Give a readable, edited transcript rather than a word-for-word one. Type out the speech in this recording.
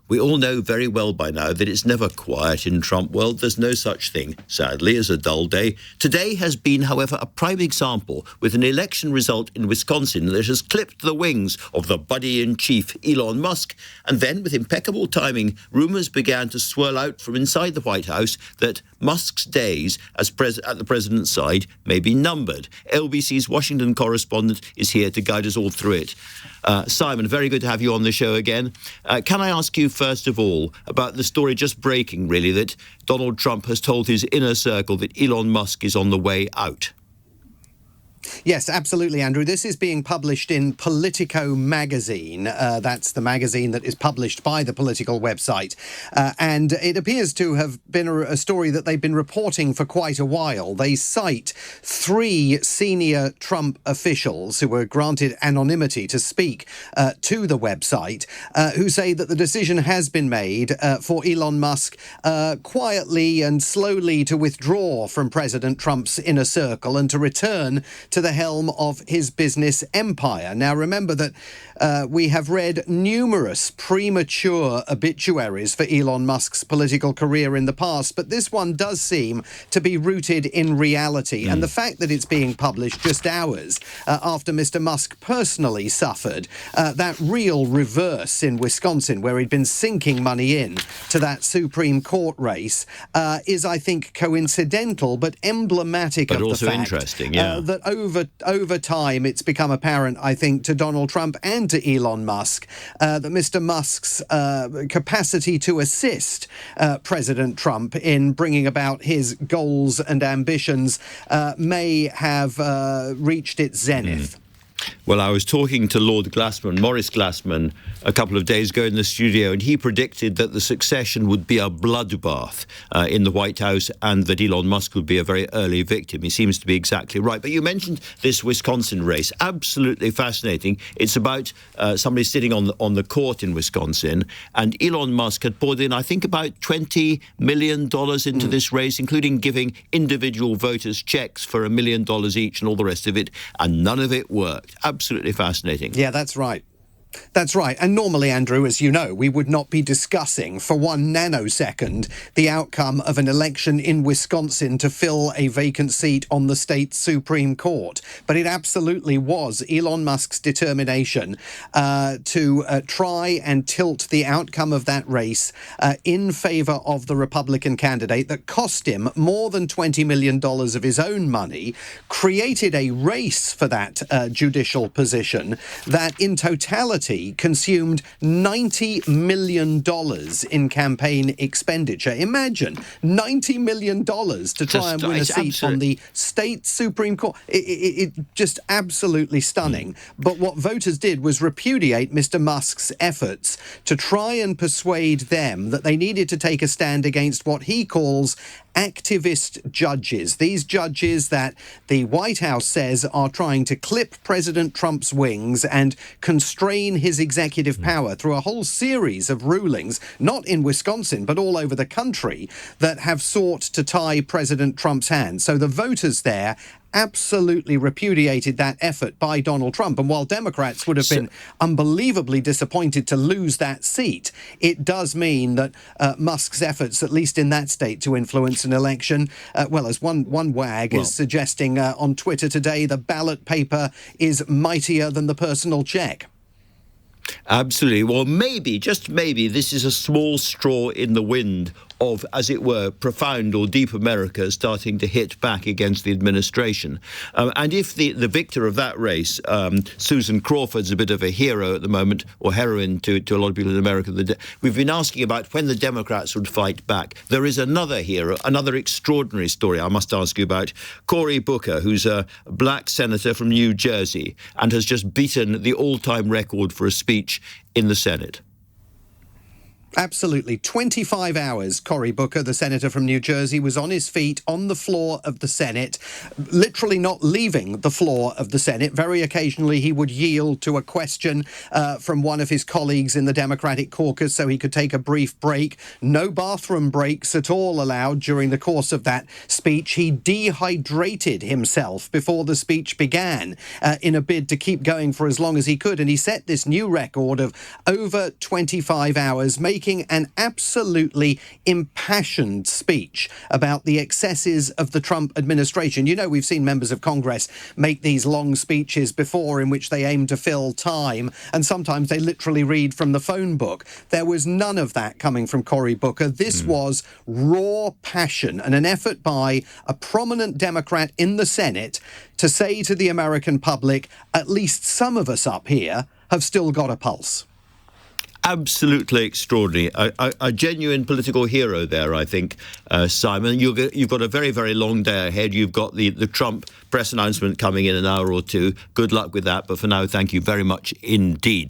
We all know very well by now that it's never quiet in Trump world. There's no such thing, sadly, as a dull day. Today has been, however, a prime example with an election result in Wisconsin that has clipped the wings of the buddy-in-chief Elon Musk. And then, with impeccable timing, rumours began to swirl out from inside the White House that Musk's days as at the president's side may be numbered. LBC's Washington correspondent is here to guide us all through it. Simon, very good to have you on the show again. Can I ask you, first of all, about the story just breaking, really, that Donald Trump has told his inner circle that Elon Musk is on the way out? Yes, absolutely, Andrew. This is being published in Politico magazine. That's the magazine that is published by the Political website. And it appears to have been a story that they've been reporting for quite a while. They cite 3 senior Trump officials who were granted anonymity to speak to the website, who say that the decision has been made for Elon Musk quietly and slowly to withdraw from President Trump's inner circle and to return to the helm of his business empire. Now, remember that we have read numerous premature obituaries for Elon Musk's political career in the past, but this one does seem to be rooted in reality. And the fact that it's being published just hours after Mr. Musk personally suffered that real reverse in Wisconsin, where he'd been sinking money in to that Supreme Court race, is, I think, coincidental but emblematic of the fact interesting, that over time it's become apparent, I think, to Donald Trump and to Elon Musk that Mr. Musk's capacity to assist President Trump in bringing about his goals and ambitions may have reached its zenith. Well, I was talking to Lord Glassman, Maurice Glassman, a couple of days ago in the studio, and he predicted that the succession would be a bloodbath in the White House and that Elon Musk would be a very early victim. He seems to be exactly right. But you mentioned this Wisconsin race. Absolutely fascinating. It's about somebody sitting on the court in Wisconsin, and Elon Musk had poured in, I think, about $20 million into this race, including giving individual voters checks for $1 million each and all the rest of it, and none of it worked. Absolutely fascinating. Yeah, that's right. That's right. And normally, Andrew, as you know, we would not be discussing for 1 nanosecond the outcome of an election in Wisconsin to fill a vacant seat on the state Supreme Court. But it absolutely was Elon Musk's determination to try and tilt the outcome of that race in favour of the Republican candidate that cost him more than $20 million of his own money, created a race for that judicial position that in totality consumed $90 million in campaign expenditure. Imagine $90 million to try and win a seat on the state Supreme Court. It just absolutely stunning. But what voters did was repudiate Mr. Musk's efforts to try and persuade them that they needed to take a stand against what he calls activist judges. These judges that the White House says are trying to clip President Trump's wings and constrain his executive power through a whole series of rulings, not in Wisconsin, but all over the country, that have sought to tie President Trump's hands. So the voters there absolutely repudiated that effort by Donald Trump. And while Democrats would have been unbelievably disappointed to lose that seat, it does mean that Musk's efforts, at least in that state, to influence an election, as one wag is suggesting on Twitter today, the ballot paper is mightier than the personal check. Absolutely. Well, maybe, just maybe, this is a small straw in the wind of, as it were, profound or deep America starting to hit back against the administration. And if the victor of that race, Susan Crawford's a bit of a hero at the moment, or heroine to a lot of people in America. We've been asking about when the Democrats would fight back. There is another hero, another extraordinary story I must ask you about. Cory Booker, who's a black senator from New Jersey and has just beaten the all-time record for a speech in the Senate. Absolutely. 25 hours, Cory Booker, the senator from New Jersey, was on his feet on the floor of the Senate, literally not leaving the floor of the Senate. Very occasionally he would yield to a question from one of his colleagues in the Democratic caucus so he could take a brief break. No bathroom breaks at all allowed during the course of that speech. He dehydrated himself before the speech began in a bid to keep going for as long as he could. And he set this new record of over 25 hours, making making an absolutely impassioned speech about the excesses of the Trump administration. You know, we've seen members of Congress make these long speeches before in which they aim to fill time, and sometimes they literally read from the phone book. There was none of that coming from Cory Booker. This was raw passion and an effort by a prominent Democrat in the Senate to say to the American public, at least some of us up here have still got a pulse. Absolutely extraordinary. A genuine political hero there, I think, Simon. You've got a very, very long day ahead. You've got the Trump press announcement coming in an hour or two. Good luck with that. But for now, thank you very much indeed.